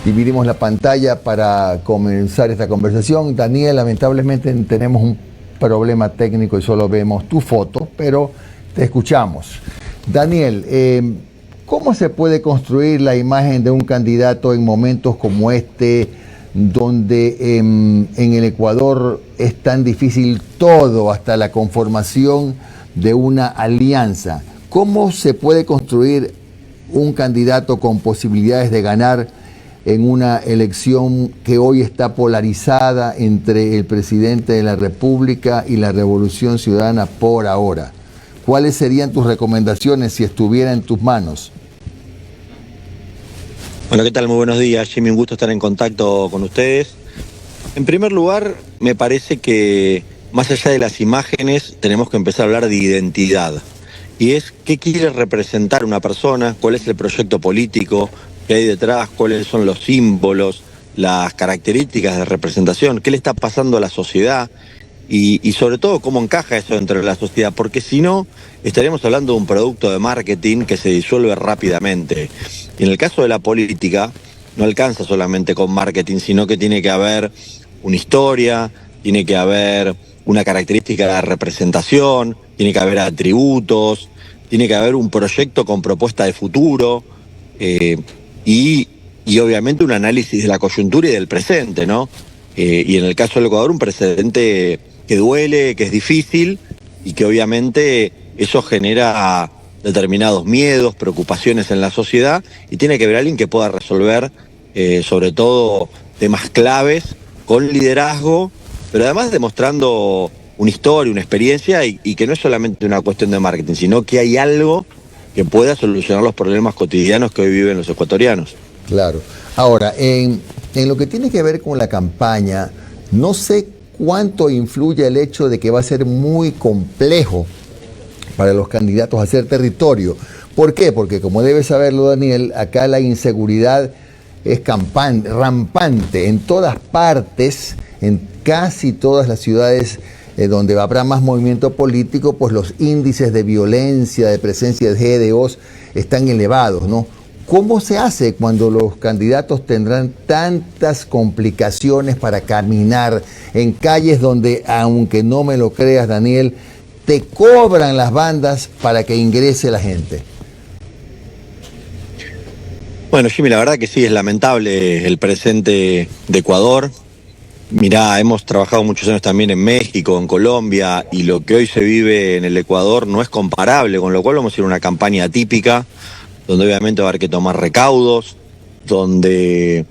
dividimos la pantalla para comenzar esta conversación. Daniel, lamentablemente tenemos un problema técnico y solo vemos tu foto, pero te escuchamos. Daniel, ¿cómo se puede construir la imagen de un candidato en momentos como este, donde en el Ecuador es tan difícil todo, hasta la conformación de una alianza? ¿Cómo se puede construir un candidato con posibilidades de ganar en una elección que hoy está polarizada entre el presidente de la República y la Revolución Ciudadana por ahora? ¿Cuáles serían tus recomendaciones si estuviera en tus manos? Bueno, ¿qué tal? Muy buenos días, Jimmy. Un gusto estar en contacto con ustedes. En primer lugar, me parece que más allá de las imágenes, tenemos que empezar a hablar de identidad. Y es qué quiere representar una persona, cuál es el proyecto político que hay detrás, cuáles son los símbolos, las características de representación, qué le está pasando a la sociedad y sobre todo cómo encaja eso dentro de la sociedad, porque si no, estaríamos hablando de un producto de marketing que se disuelve rápidamente. Y en el caso de la política, no alcanza solamente con marketing, sino que tiene que haber una historia, tiene que haber una característica de representación, tiene que haber atributos, tiene que haber un proyecto con propuesta de futuro y obviamente un análisis de la coyuntura y del presente, ¿no? Y en el caso del Ecuador un precedente que duele, que es difícil y que obviamente eso genera determinados miedos, preocupaciones en la sociedad y tiene que haber alguien que pueda resolver sobre todo temas claves con liderazgo, pero además demostrando una historia, una experiencia y que no es solamente una cuestión de marketing, sino que hay algo que pueda solucionar los problemas cotidianos que hoy viven los ecuatorianos. Claro. Ahora, en lo que tiene que ver con la campaña, no sé cuánto influye el hecho de que va a ser muy complejo para los candidatos hacer territorio. ¿Por qué? Porque como debe saberlo Daniel, acá la inseguridad es rampante en todas partes, en casi todas las ciudades donde habrá más movimiento político, pues los índices de violencia, de presencia de GDOs están elevados, ¿no? ¿Cómo se hace cuando los candidatos tendrán tantas complicaciones para caminar en calles donde, aunque no me lo creas, Daniel, te cobran las bandas para que ingrese la gente? Bueno, Jimmy, la verdad que sí, es lamentable el presente de Ecuador. Mirá, hemos trabajado muchos años también en México, en Colombia, y lo que hoy se vive en el Ecuador no es comparable, con lo cual vamos a ir a una campaña atípica, donde obviamente va a haber que tomar recaudos, donde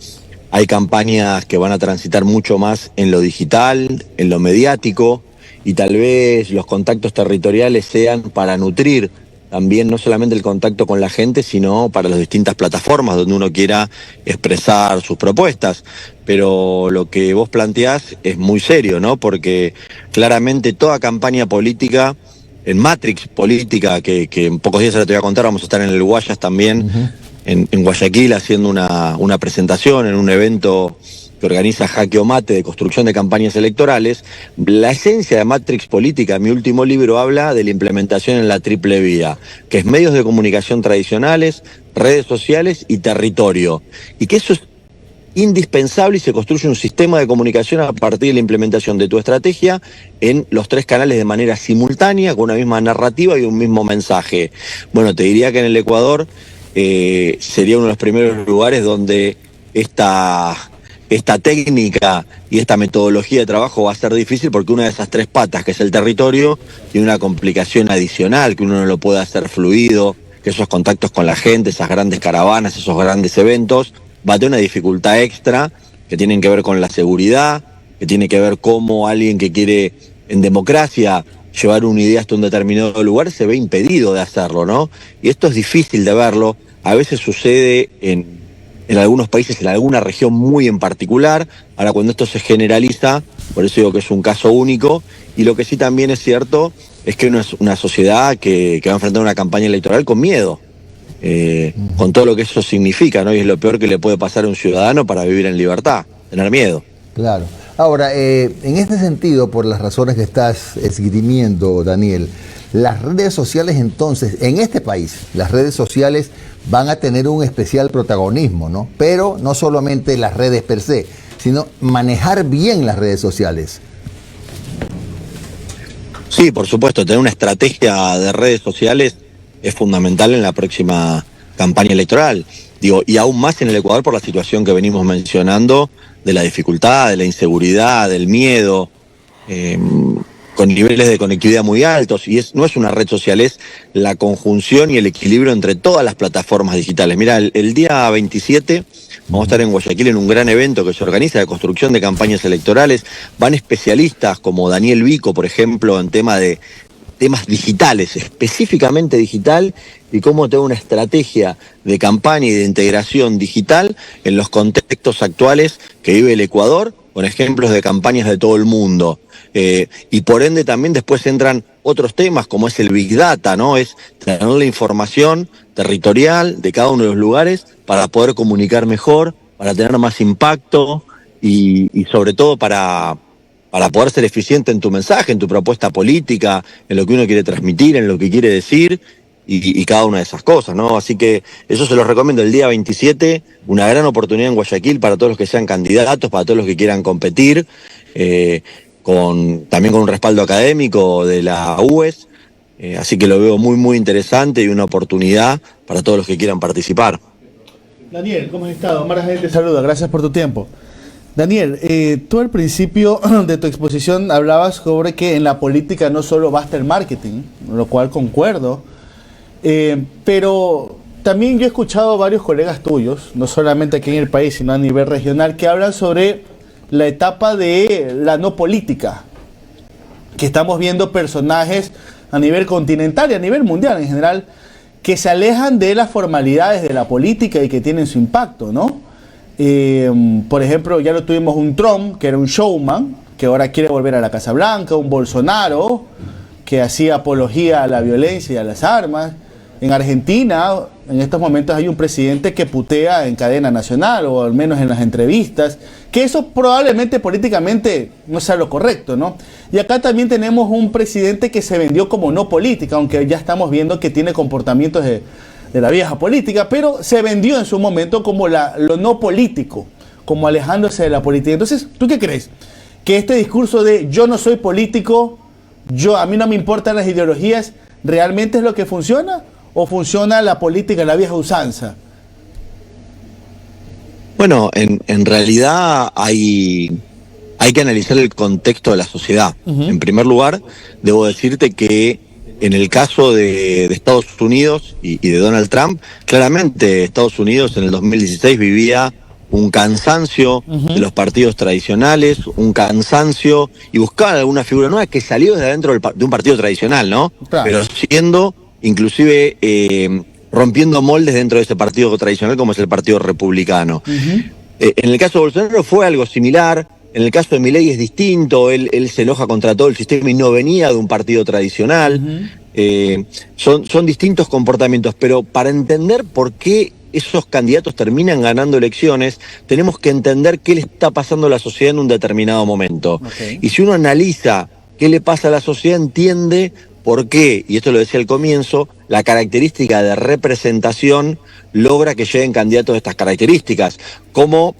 hay campañas que van a transitar mucho más en lo digital, en lo mediático, y tal vez los contactos territoriales sean para nutrir también no solamente el contacto con la gente, sino para las distintas plataformas donde uno quiera expresar sus propuestas. Pero lo que vos planteás es muy serio, ¿no? Porque claramente toda campaña política, en Matrix Política, que en pocos días ahora te voy a contar, vamos a estar en el Guayas también, en Guayaquil, haciendo una presentación en un evento que organiza Jaque o Mate de construcción de campañas electorales. La esencia de Matrix Política, mi último libro, habla de la implementación en la triple vía, que es medios de comunicación tradicionales, redes sociales y territorio. Y que eso es indispensable y se construye un sistema de comunicación a partir de la implementación de tu estrategia en los tres canales de manera simultánea, con una misma narrativa y un mismo mensaje. Bueno, te diría que en el Ecuador sería uno de los primeros lugares donde esta técnica y esta metodología de trabajo va a ser difícil, porque una de esas tres patas, que es el territorio, tiene una complicación adicional, que uno no lo puede hacer fluido, que esos contactos con la gente, esas grandes caravanas, esos grandes eventos, va a tener una dificultad extra que tienen que ver con la seguridad, que tiene que ver cómo alguien que quiere en democracia llevar una idea hasta un determinado lugar se ve impedido de hacerlo, ¿no? Y esto es difícil de verlo, a veces sucede en algunos países, en alguna región muy en particular. Ahora, cuando esto se generaliza, por eso digo que es un caso único, y lo que sí también es cierto es que es una sociedad que va a enfrentar una campaña electoral con miedo, con todo lo que eso significa, ¿no? Y es lo peor que le puede pasar a un ciudadano para vivir en libertad, tener miedo. Claro. Ahora, en este sentido, por las razones que estás esgrimiendo, Daniel, las redes sociales entonces, en este país, las redes sociales van a tener un especial protagonismo, ¿no? Pero no solamente las redes per se, sino manejar bien las redes sociales. Sí, por supuesto, tener una estrategia de redes sociales es fundamental en la próxima campaña electoral. Digo, y aún más en el Ecuador por la situación que venimos mencionando, de la dificultad, de la inseguridad, del miedo, con niveles de conectividad muy altos. Y no es una red social, es la conjunción y el equilibrio entre todas las plataformas digitales. Mira, el día 27 vamos a estar en Guayaquil en un gran evento que se organiza de construcción de campañas electorales. Van especialistas como Daniel Vico, por ejemplo, en temas digitales, específicamente digital, y cómo tener una estrategia de campaña y de integración digital en los contextos actuales que vive el Ecuador, con ejemplos de campañas de todo el mundo. Y por ende también después entran otros temas como es el Big Data, ¿no? Es tener la información territorial de cada uno de los lugares para poder comunicar mejor, para tener más impacto y sobre todo para poder ser eficiente en tu mensaje, en tu propuesta política, en lo que uno quiere transmitir, en lo que quiere decir y cada una de esas cosas, ¿no? Así que eso se los recomiendo el día 27, una gran oportunidad en Guayaquil para todos los que sean candidatos, para todos los que quieran competir, también con un respaldo académico de la UES, así que lo veo muy, muy interesante y una oportunidad para todos los que quieran participar. Daniel, ¿cómo has estado? Mara gente te saluda, gracias por tu tiempo. Daniel, tú al principio de tu exposición hablabas sobre que en la política no solo basta el marketing, lo cual concuerdo, pero también yo he escuchado a varios colegas tuyos, no solamente aquí en el país, sino a nivel regional, que hablan sobre la etapa de la no política, que estamos viendo personajes a nivel continental y a nivel mundial en general, que se alejan de las formalidades de la política y que tienen su impacto, ¿no? Por ejemplo, ya lo tuvimos un Trump, que era un showman, que ahora quiere volver a la Casa Blanca, un Bolsonaro, que hacía apología a la violencia y a las armas. En Argentina, en estos momentos hay un presidente que putea en cadena nacional, o al menos en las entrevistas, que eso probablemente políticamente no sea lo correcto, ¿no? Y acá también tenemos un presidente que se vendió como no política, aunque ya estamos viendo que tiene comportamientos de la vieja política, pero se vendió en su momento como lo no político, como alejándose de la política. Entonces, ¿tú qué crees? Que este discurso de yo no soy político, a mí no me importan las ideologías, ¿realmente es lo que funciona? ¿O funciona la política, la vieja usanza? Bueno, en realidad hay que analizar el contexto de la sociedad. En primer lugar, debo decirte que en el caso de Estados Unidos y de Donald Trump, claramente Estados Unidos en el 2016 vivía un cansancio de los partidos tradicionales, un cansancio, y buscaban alguna figura nueva que salió desde adentro de un partido tradicional, ¿no? Claro. Pero siendo, inclusive, rompiendo moldes dentro de ese partido tradicional como es el Partido Republicano. En el caso de Bolsonaro fue algo similar. En el caso de Milei es distinto, él se enoja contra todo el sistema y no venía de un partido tradicional. Son distintos comportamientos, pero para entender por qué esos candidatos terminan ganando elecciones, tenemos que entender qué le está pasando a la sociedad en un determinado momento. Y si uno analiza qué le pasa a la sociedad, entiende por qué, y esto lo decía al comienzo, la característica de representación logra que lleguen candidatos de estas características, como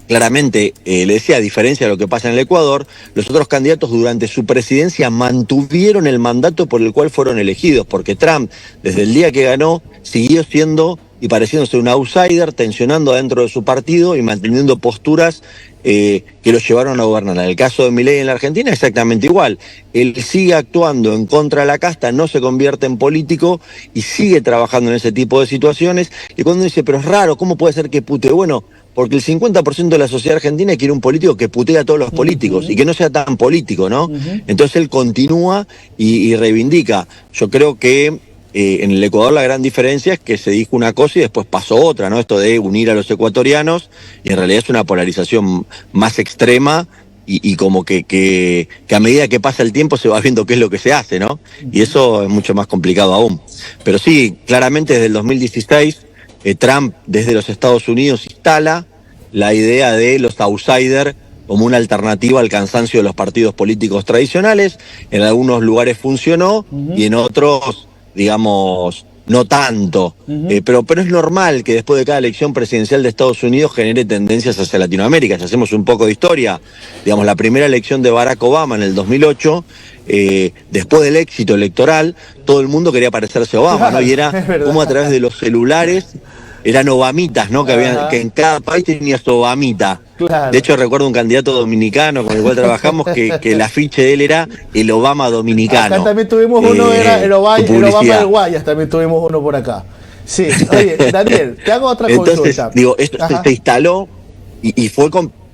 claramente, le decía, a diferencia de lo que pasa en el Ecuador, los otros candidatos durante su presidencia mantuvieron el mandato por el cual fueron elegidos, porque Trump, desde el día que ganó, siguió siendo y pareciéndose un outsider, tensionando adentro de su partido y manteniendo posturas que lo llevaron a gobernar. En el caso de Milei en la Argentina, exactamente igual. Él sigue actuando en contra de la casta, no se convierte en político y sigue trabajando en ese tipo de situaciones. Y cuando dice, pero es raro, ¿cómo puede ser que putee? Bueno, porque el 50% de la sociedad argentina quiere un político que putee a todos los políticos y que no sea tan político, ¿no? Entonces él continúa y reivindica. Yo creo que en el Ecuador la gran diferencia es que se dijo una cosa y después pasó otra, ¿no? Esto de unir a los ecuatorianos, y en realidad es una polarización más extrema y como que a medida que pasa el tiempo se va viendo qué es lo que se hace, ¿no? Y eso es mucho más complicado aún. Pero sí, claramente desde el 2016, Trump desde los Estados Unidos instala la idea de los outsiders como una alternativa al cansancio de los partidos políticos tradicionales. En algunos lugares funcionó y en otros, digamos, no tanto. Pero es normal que después de cada elección presidencial de Estados Unidos genere tendencias hacia Latinoamérica. Si hacemos un poco de historia, digamos, la primera elección de Barack Obama en el 2008, después del éxito electoral, todo el mundo quería parecerse a Obama, ¿no? Y era como a través de los celulares eran obamitas, ¿no? Que en cada país tenía su obamita. Claro. De hecho, recuerdo un candidato dominicano con el cual trabajamos que el afiche de él era el Obama dominicano. Acá también tuvimos uno, era el Obama del Guayas, también tuvimos uno por acá. Sí, oye, Daniel, te hago otra consulta. Entonces, digo, esto se instaló y fue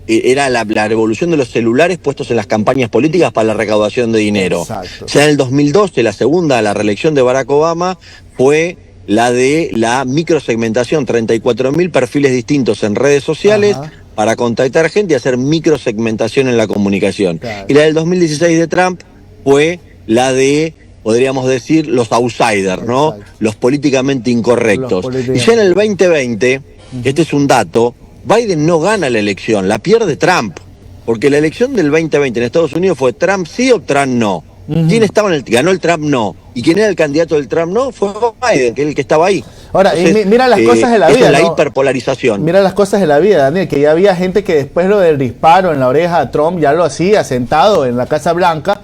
era la revolución de los celulares puestos en las campañas políticas para la recaudación de dinero. Exacto. Ya en el 2012, la reelección de Barack Obama fue la de la microsegmentación, 34.000 perfiles distintos en redes sociales para contactar gente y hacer microsegmentación en la comunicación. Claro. Y la del 2016 de Trump fue la de, podríamos decir, los outsiders, ¿no? Exacto. Los políticamente incorrectos. Y ya en el 2020, este es un dato, Biden no gana la elección, la pierde Trump. Porque la elección del 2020 en Estados Unidos fue Trump sí o Trump no. ¿Quién estaba ganó el Trump no? ¿Y quién era el candidato del Trump no? Fue Biden, que es el que estaba ahí. Ahora, Entonces, mira las cosas de la vida, es la ¿no? hiperpolarización. Mira las cosas de la vida, Daniel, que ya había gente que después lo del disparo en la oreja a Trump ya lo hacía sentado en la Casa Blanca,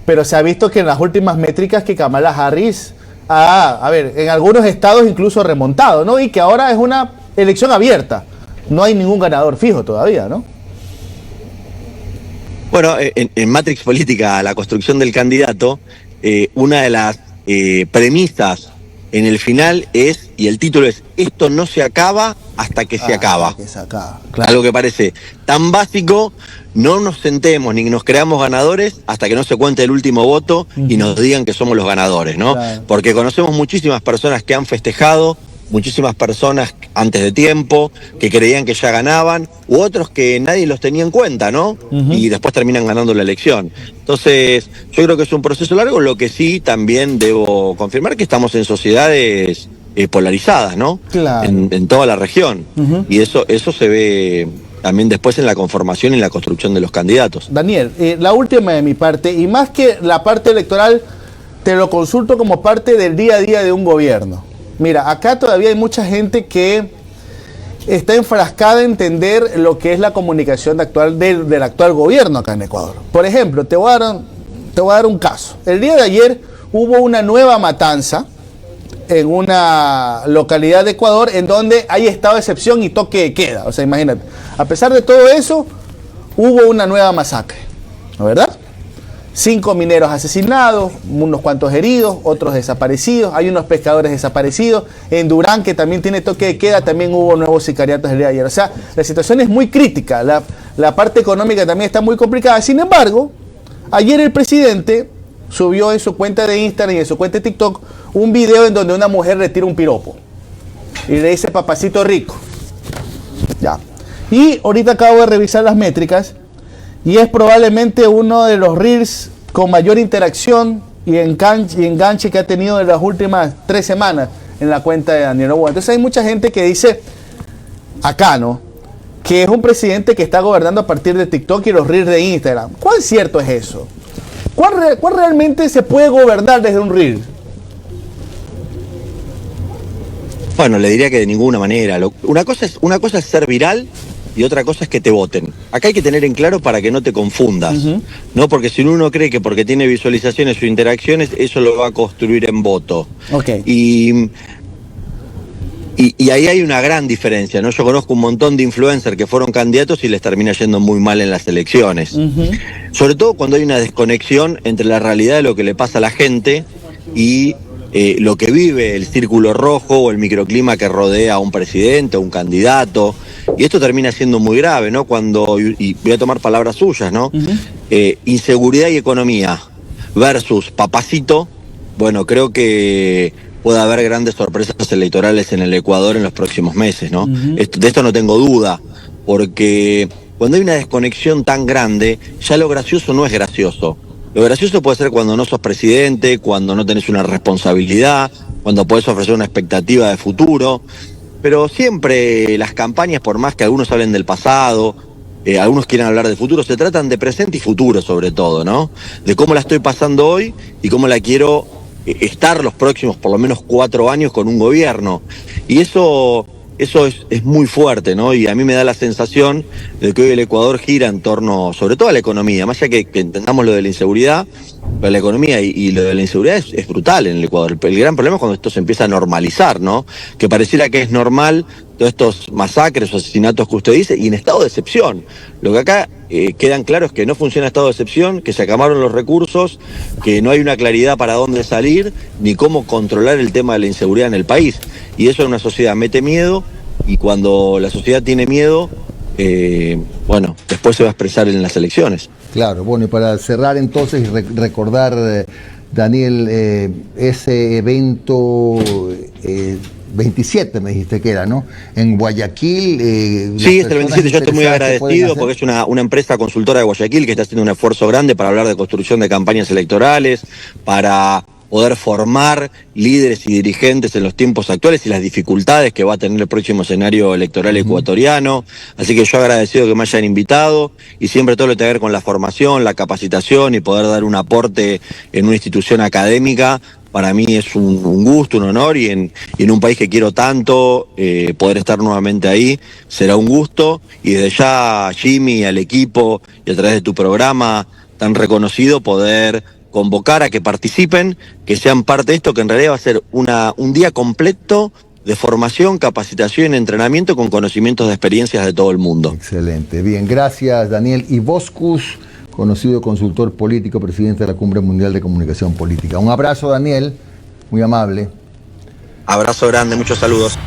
pero se ha visto que en las últimas métricas que Kamala Harris en algunos estados incluso remontado, ¿no? Y que ahora es una elección abierta. No hay ningún ganador fijo todavía, ¿no? Bueno, en Matrix Política, la construcción del candidato, una de las premisas en el final es, y el título es, esto no se acaba hasta que se acaba. Hasta que se acaba, claro. Algo que parece tan básico, no nos sentemos ni nos creamos ganadores hasta que no se cuente el último voto y nos digan que somos los ganadores, ¿no? Claro. Porque conocemos muchísimas personas que han festejado, muchísimas personas antes de tiempo, que creían que ya ganaban, u otros que nadie los tenía en cuenta, ¿no? Y después terminan ganando la elección. Entonces, yo creo que es un proceso largo, lo que sí también debo confirmar que estamos en sociedades polarizadas, ¿no? Claro. En toda la región. Y eso se ve también después en la conformación y en la construcción de los candidatos. Daniel, la última de mi parte, y más que la parte electoral, te lo consulto como parte del día a día de un gobierno. Mira, acá todavía hay mucha gente que está enfrascada en entender lo que es la comunicación del actual gobierno acá en Ecuador. Por ejemplo, te voy a dar un caso. El día de ayer hubo una nueva matanza en una localidad de Ecuador en donde hay estado de excepción y toque de queda. O sea, imagínate, a pesar de todo eso, hubo una nueva masacre, ¿no, verdad? 5 mineros asesinados, unos cuantos heridos, otros desaparecidos, hay unos pescadores desaparecidos. En Durán, que también tiene toque de queda, también hubo nuevos sicariatos el día de ayer. O sea, la situación es muy crítica, la parte económica también está muy complicada. Sin embargo, ayer el presidente subió en su cuenta de Instagram y en su cuenta de TikTok un video en donde una mujer le tira un piropo y le dice papacito rico. Ya. Y ahorita acabo de revisar las métricas y es probablemente uno de los reels con mayor interacción y enganche que ha tenido en las últimas 3 semanas en la cuenta de Daniel Noboa. Entonces hay mucha gente que dice acá, ¿no?, que es un presidente que está gobernando a partir de TikTok y los reels de Instagram. ¿Cuán cierto es eso? ¿Cuál realmente se puede gobernar desde un reel? Bueno, le diría que de ninguna manera. Una cosa es ser viral y otra cosa es que te voten. Acá hay que tener en claro para que no te confundas, ¿no? Porque si uno cree que porque tiene visualizaciones o interacciones, eso lo va a construir en voto. Okay. Y ahí hay una gran diferencia, ¿no? Yo conozco un montón de influencers que fueron candidatos y les termina yendo muy mal en las elecciones. Sobre todo cuando hay una desconexión entre la realidad de lo que le pasa a la gente y lo que vive el círculo rojo o el microclima que rodea a un presidente o un candidato. Y esto termina siendo muy grave, ¿no? Y voy a tomar palabras suyas, ¿no? Inseguridad y economía versus papacito, bueno, creo que puede haber grandes sorpresas electorales en el Ecuador en los próximos meses, ¿no? De esto no tengo duda, porque cuando hay una desconexión tan grande, ya lo gracioso no es gracioso. Lo gracioso puede ser cuando no sos presidente, cuando no tenés una responsabilidad, cuando podés ofrecer una expectativa de futuro. Pero siempre las campañas, por más que algunos hablen del pasado, algunos quieren hablar de futuro, se tratan de presente y futuro sobre todo, ¿no? De cómo la estoy pasando hoy y cómo la quiero estar los próximos por lo menos 4 años con un gobierno. Y eso es muy fuerte, ¿no? Y a mí me da la sensación de que hoy el Ecuador gira en torno, sobre todo a la economía, más allá que entendamos lo de la inseguridad, pero la economía y lo de la inseguridad es brutal en el Ecuador. El gran problema es cuando esto se empieza a normalizar, ¿no? Que pareciera que es normal todos estos masacres o asesinatos que usted dice, y en estado de excepción. Lo que acá quedan claro es que no funciona estado de excepción, que se acabaron los recursos, que no hay una claridad para dónde salir, ni cómo controlar el tema de la inseguridad en el país. Y eso en una sociedad mete miedo, y cuando la sociedad tiene miedo, bueno, después se va a expresar en las elecciones. Claro, bueno, y para cerrar entonces y recordar, Daniel, ese evento 27 me dijiste que era, ¿no? En Guayaquil. Sí, es el 27, yo estoy muy agradecido porque es una empresa consultora de Guayaquil que está haciendo un esfuerzo grande para hablar de construcción de campañas electorales, para poder formar líderes y dirigentes en los tiempos actuales y las dificultades que va a tener el próximo escenario electoral ecuatoriano. Así que yo agradecido que me hayan invitado, y siempre todo lo que tiene que ver con la formación, la capacitación y poder dar un aporte en una institución académica. Para mí es un gusto, un honor, y en un país que quiero tanto, poder estar nuevamente ahí será un gusto. Y desde ya, Jimmy, al equipo y a través de tu programa tan reconocido, poder convocar a que participen, que sean parte de esto, que en realidad va a ser un día completo de formación, capacitación y entrenamiento con conocimientos de experiencias de todo el mundo. Excelente. Bien, gracias, Daniel Iboscus, conocido consultor político, presidente de la Cumbre Mundial de Comunicación Política. Un abrazo, Daniel, muy amable. Abrazo grande, muchos saludos.